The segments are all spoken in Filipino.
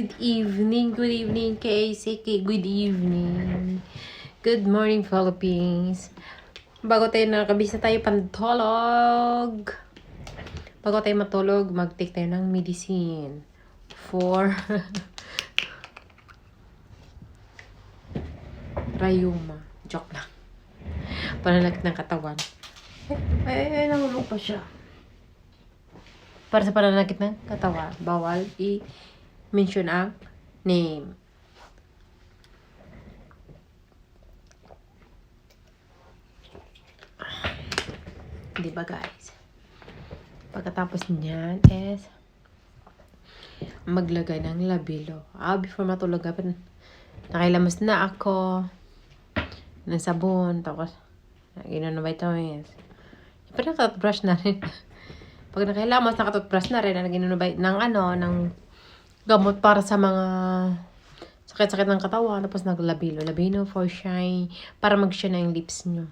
Good evening, KCK. Good evening. Good morning, Philippines. Bago tayo nakabisa tayo pantulog. Bago tayo matulog, mag-take tayo ng medicine. For rayuma. Joke lang. Pananakit ng katawan. Ay, nahulog pa siya. Para sa pananakit ng katawan, bawal i-mention ang name. Diba guys? Pagkatapos niyan is maglagay ng labilo. Before matulog, nakilamos na ako ng sabon, tapos ginom na vitamins. Siyempre nakatoothbrush na rin. Pag nakilamos, nakatoothbrush na rin, ginom na ng gamot para sa mga sakit-sakit ng katawan, tapos naglabilo. Labino for shine, para mag-shine na yung lips nyo.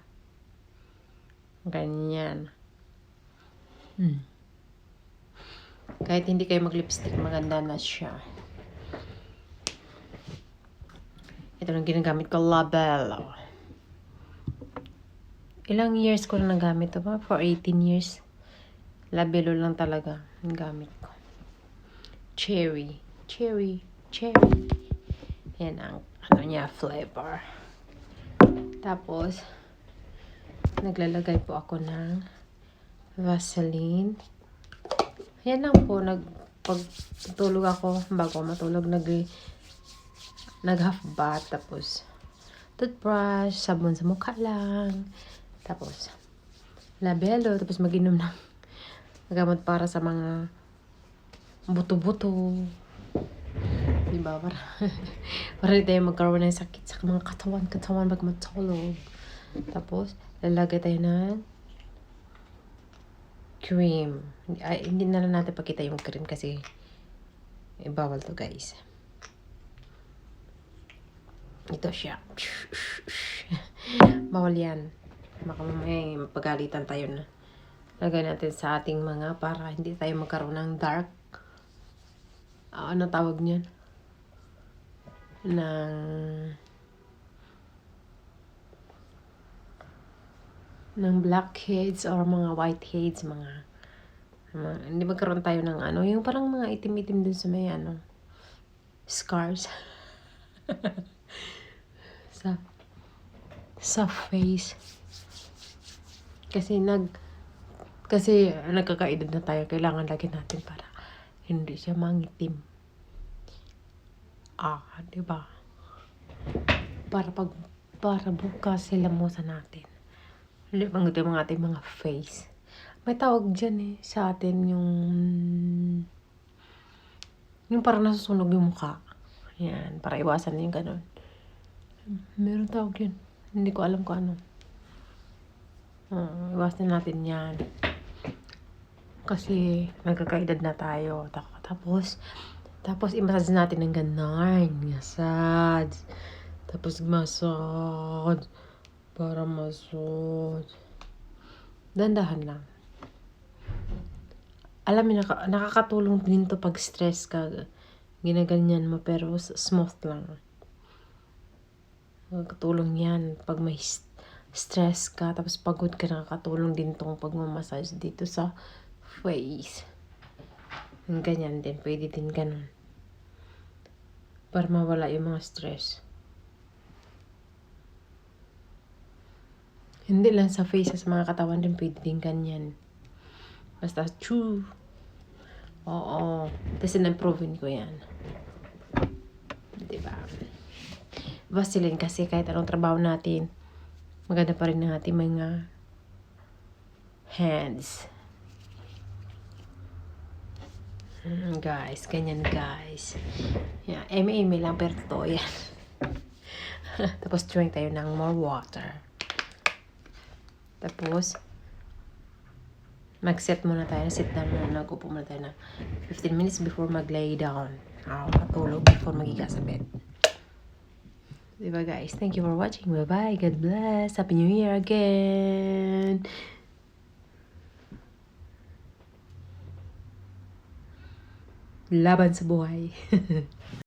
Ganyan. Kahit hindi kayo mag-lipstick, maganda na siya. Ito lang ginagamit ko, Labello. Ilang years ko na nagamit ito ba? For 18 years. Labello lang talaga ang gamit ko. Cherry. Yan ang flavor. Tapos, naglalagay po ako ng Vaseline. Yan lang po, pag tulog ako, bago matulog, nag-half bath, tapos toothbrush, sabon sa mukha lang, tapos labelo, tapos mag-inom ng gamot para sa mga buto-buto. Diba? Para hindi tayo magkaroon ng sakit sa mga katawan pag matulog. Tapos, lalagay tayo ng cream. Hindi na lang natin pakita yung cream kasi bawal to guys. Ito siya. Bawal yan. Baka may pagalitan tayo na. Lagay natin sa ating mga para hindi tayo magkaroon ng dark. Ano tawag niyan? ng blackheads or mga whiteheads, hindi magkaroon tayo ng yung parang mga itim-itim dun sa may scars sa face. Kasi nagkakaedad na tayo, kailangan lagi natin para hindi siya mangitim. Diba? Para bukas sila musa natin. Hindi bang ito yung ating mga face. May tawag dyan sa atin yung parang nasusunog yung mukha. Yan, para iwasan yung ganun. Meron tawag yun. Hindi ko alam kung ano. Iwasan natin yan. Kasi nagkakaedad na tayo. Tapos i-massage natin ng ganon. Massage. Tapos massage. Para massage. Dandahan lang. Alam mo, nakakatulong din to pag stress ka. Ginaganyan mo, pero smooth lang. Nakakatulong yan pag may stress ka, tapos pagod ka, nakakatulong din tong pagmamassage dito sa face. Ganyan din, pwede din ganun. Para mawala yung mga stress. Hindi lang sa face, sa mga katawan din pwede din ganyan. Basta true. Oo. Tapos na-improvein ko yan. Diba? Vaseline kasi kahit anong trabaho natin, maganda pa rin ang ating mga hands. Guys, ganyan guys. Yeah, eme lang pero totoo yan. Tapos drink tayo ng more water. Tapos, mag-set muna tayo. Sit down muna. Nag-upo muna tayo na 15 minutes before mag-lay down. Matulog before magiga sa bed. Diba guys? Thank you for watching. Bye-bye. God bless. Happy New Year again. Laban sa buhay.